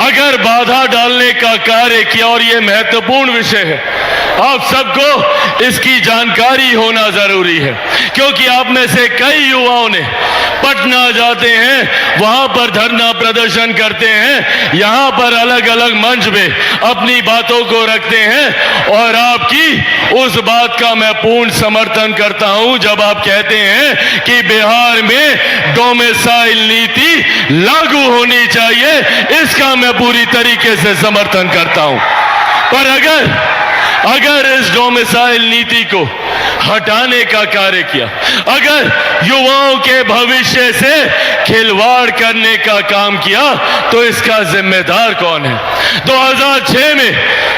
अगर बाधा डालने का कार्य किया, और यह महत्वपूर्ण विषय है, आप सबको इसकी जानकारी होना जरूरी है, क्योंकि आप में से कई युवाओं ने पटना जाते हैं, वहां पर धरना प्रदर्शन करते हैं, यहां पर अलग अलग मंच में अपनी बातों को रखते हैं, और आपकी उस बात का मैं पूर्ण समर्थन करता हूं जब आप कहते हैं कि बिहार में डोमिसाइल नीति लागू होनी चाहिए। इसका मैं पूरी तरीके से समर्थन करता हूं। पर अगर इस डोमिसाइल नीति को हटाने का कार्य किया, अगर युवाओं के भविष्य से खिलवाड़ करने का काम किया, तो इसका जिम्मेदार कौन है? 2006 में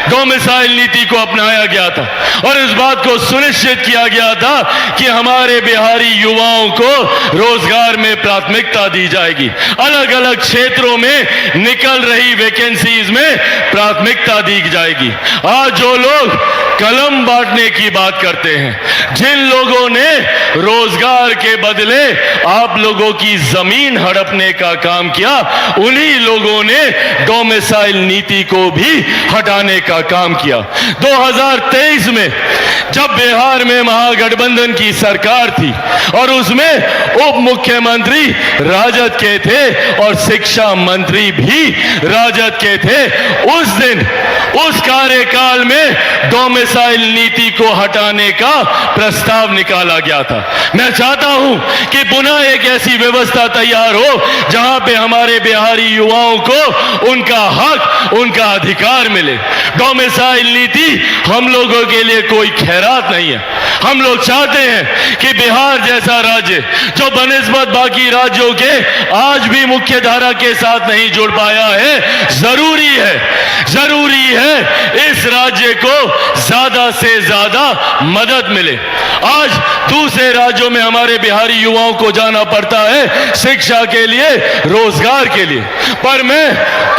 डोमिसाइल नीति को अपनाया गया था और इस बात को सुनिश्चित किया गया था कि हमारे बिहारी युवाओं को रोजगार में प्राथमिकता दी जाएगी, अलग अलग क्षेत्रों में निकल रही वैकेंसीज में प्राथमिकता दी जाएगी। आज जो लोग कलम बांटने की बात करते हैं, जिन लोगों ने रोजगार के बदले आप लोगों की जमीन हड़पने का काम किया, उन्हीं लोगों ने डोमिसाइल नीति को भी हटाने का काम किया। 2023 में जब बिहार में महागठबंधन की सरकार थी और उसमें उप मुख्यमंत्री राजद के थे और शिक्षा मंत्री भी राजद के थे, उस दिन उस कार्यकाल में डोमिसाइल नीति को हटाने का प्रस्ताव निकाला गया था। मैं चाहता हूं कि पुनः एक ऐसी व्यवस्था तैयार हो जहां पे हमारे बिहारी युवाओं को उनका हक, उनका अधिकार मिले। डोमिसाइल नीति हम लोगों के लिए कोई खैरात नहीं है। हम लोग चाहते हैं कि बिहार जैसा राज्य जो बनिस्बत बाकी राज्यों के आज भी मुख्य धारा के साथ नहीं जुड़ पाया है, जरूरी है इस राज्य को ज्यादा से ज्यादा मदद मिले। आज दूसरे राज्यों में हमारे बिहारी युवाओं को जाना पड़ता है शिक्षा के लिए, रोजगार के लिए, पर मैं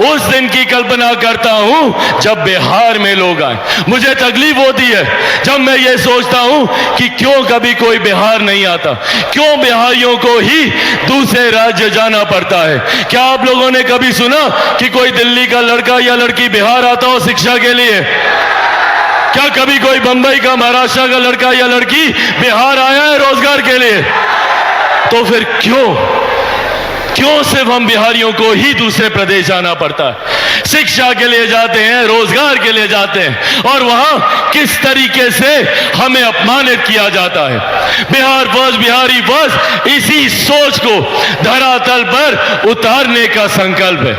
उस दिन की कल्पना करता हूं जब बिहार में लोग आए। मुझे तकलीफ होती है जब मैं ये सोचता हूं कि क्यों कभी कोई बिहार नहीं आता, क्यों बिहारियों को ही दूसरे राज्य जाना पड़ता है। क्या आप लोगों ने कभी सुना कि कोई दिल्ली का लड़का या लड़की बिहार आता हो शिक्षा के लिए? क्या कभी कोई बंबई का, महाराष्ट्र का लड़का या लड़की बिहार आया है रोजगार के लिए? तो फिर क्यों सिर्फ हम बिहारियों को ही दूसरे प्रदेश जाना पड़ता है? शिक्षा के लिए जाते हैं, रोजगार के लिए जाते हैं, और वहां किस तरीके से हमें अपमानित किया जाता है। बिहार फर्स्ट, बिहारी फर्स्ट, इसी सोच को धरातल पर उतारने का संकल्प है।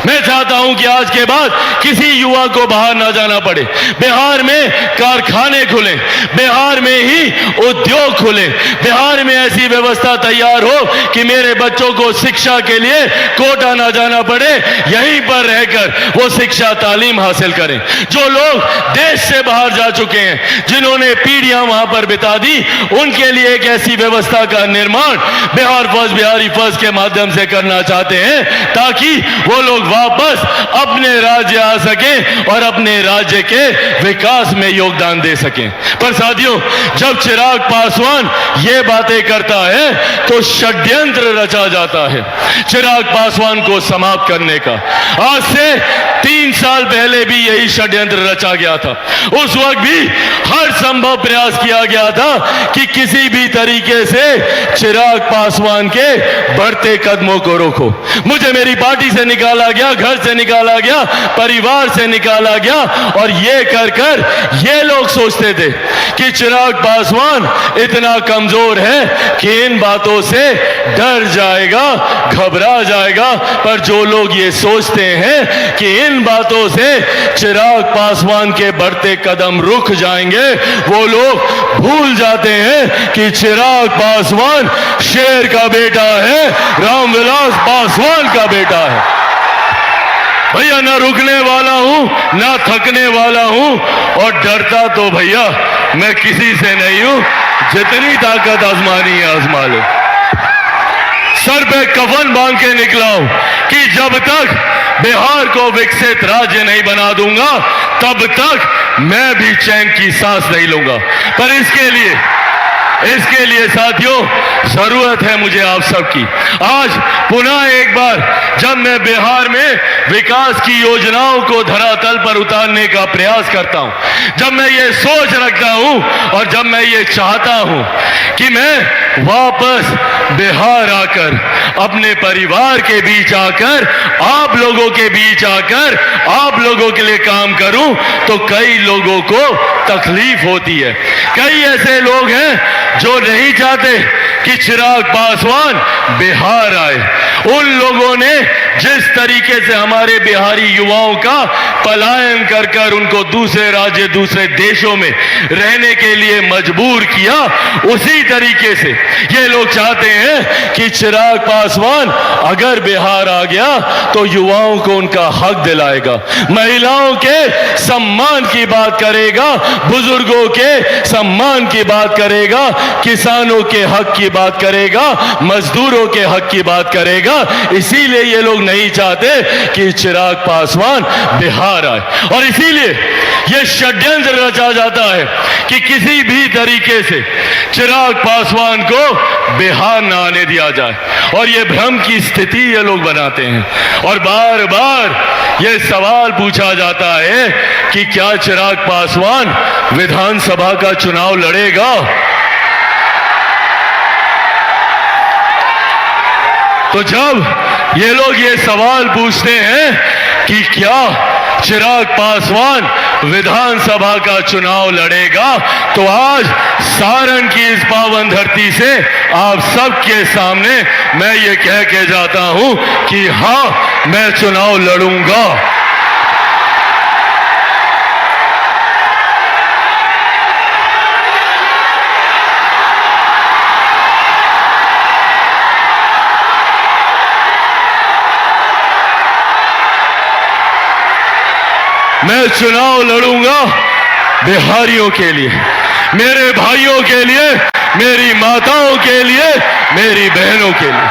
मैं चाहता हूं कि आज के बाद किसी युवा को बाहर ना जाना पड़े। बिहार में कारखाने खुले, बिहार में ही उद्योग खुले, बिहार में ऐसी व्यवस्था तैयार हो कि मेरे बच्चों को शिक्षा के लिए कोटा ना जाना पड़े, यहीं पर रहकर वो शिक्षा तालीम हासिल करें। जो लोग देश से बाहर जा चुके हैं, जिन्होंने पीढ़ियां वहां पर बिता दी, उनके लिए एक ऐसी व्यवस्था का निर्माण बिहार फर्स्ट, बिहारी फर्स्ट के माध्यम से करना चाहते हैं, ताकि वो लोग वापस अपने राज्य आ सकें और अपने राज्य के विकास में योगदान दे सकें। पर साथियों, जब चिराग पासवान ये बातें करता है तो षड्यंत्र रचा जाता है चिराग पासवान को समाप्त करने का। आज से 3 साल पहले भी यही षड्यंत्र रचा गया था। उस वक्त भी हर संभव प्रयास किया गया था कि किसी भी तरीके से चिराग पासवान के बढ़ते कदमों को रोको। मुझे मेरी पार्टी से निकाला गया, घर से निकाला गया, परिवार से निकाला गया, और ये कर ये लोग सोचते थे कि चिराग पासवान इतना कमजोर है कि इन बातों से डर जाएगा, घबरा जाएगा। पर जो लोग ये सोचते हैं कि इन बातों से चिराग पासवान के बढ़ते कदम रुक जाएंगे, वो लोग भूल जाते हैं कि चिराग पासवान शेर का बेटा है, रामविलास पासवान का बेटा है। भैया, ना रुकने वाला हूं, ना थकने वाला हूं, और डरता तो भैया मैं किसी से नहीं हूं। जितनी ताकत आजमानी है आजमा लो। सर पे कफन बांध के निकला हूं कि जब तक बिहार को विकसित राज्य नहीं बना दूंगा, तब तक मैं भी चैन की सांस नहीं लूंगा। पर इसके लिए इसके लिए साथियों जरूरत है मुझे आप सबकी। आज पुनः एक बार जब मैं बिहार में विकास की योजनाओं को धरातल पर उतारने का प्रयास करता हूं, जब मैं ये सोच रखता हूं और जब मैं ये चाहता हूं कि मैं वापस बिहार आकर अपने परिवार के बीच आकर आप लोगों के बीच आकर आप लोगों के लिए काम करूं, तो कई लोगों को तकलीफ होती है। कई ऐसे लोग हैं जो नहीं चाहते कि चिराग पासवान बिहार आए। उन लोगों ने जिस तरीके से हमारे बिहारी युवाओं का पलायन कर कर उनको दूसरे राज्य दूसरे देशों में रहने के लिए मजबूर किया, उसी तरीके से ये लोग चाहते हैं कि चिराग पासवान अगर बिहार आ गया तो युवाओं को उनका हक दिलाएगा, महिलाओं के सम्मान की बात करेगा, बुजुर्गों के सम्मान की बात करेगा, किसानों के हक की बात करेगा, मजदूरों के हक की बात करेगा। इसीलिए ये लोग नहीं चाहते कि चिराग पासवान बिहार आए और इसीलिए ये षड्यंत्र रचा जाता है कि किसी भी तरीके से चिराग पासवान को बिहार न आने दिया जाए और ये भ्रम की स्थिति ये लोग बनाते हैं। और बार बार ये सवाल पूछा जाता है कि क्या चिराग पासवान विधानसभा का चुनाव लड़ेगा। तो जब ये लोग ये सवाल पूछते हैं कि क्या चिराग पासवान विधानसभा का चुनाव लड़ेगा, तो आज सारण की इस पावन धरती से आप सबके सामने मैं ये कह के जाता हूं कि हां, मैं चुनाव लड़ूंगा। मैं चुनाव लड़ूंगा बिहारियों के लिए, मेरे भाइयों के लिए, मेरी माताओं के लिए, मेरी बहनों के लिए।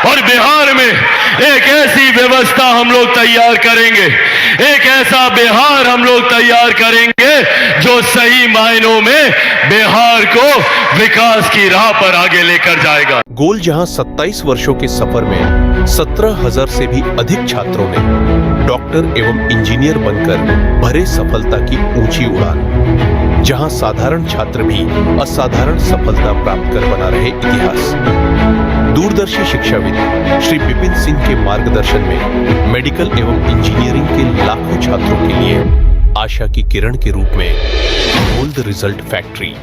और बिहार में एक ऐसी व्यवस्था हम लोग तैयार करेंगे, एक ऐसा बिहार हम लोग तैयार करेंगे जो सही मायनों में बिहार को विकास की राह पर आगे लेकर जाएगा। गोल जहां 27 वर्षों के सफर में 17,000 से भी अधिक छात्रों ने डॉक्टर एवं इंजीनियर बनकर भरे सफलता की ऊंची उड़ान, जहां साधारण छात्र भी असाधारण सफलता प्राप्त कर बना रहे इतिहास। दूरदर्शी शिक्षाविद श्री विपिन सिंह के मार्गदर्शन में मेडिकल एवं इंजीनियरिंग के लाखों छात्रों के लिए आशा की किरण के रूप में गोल्ड रिजल्ट फैक्ट्री।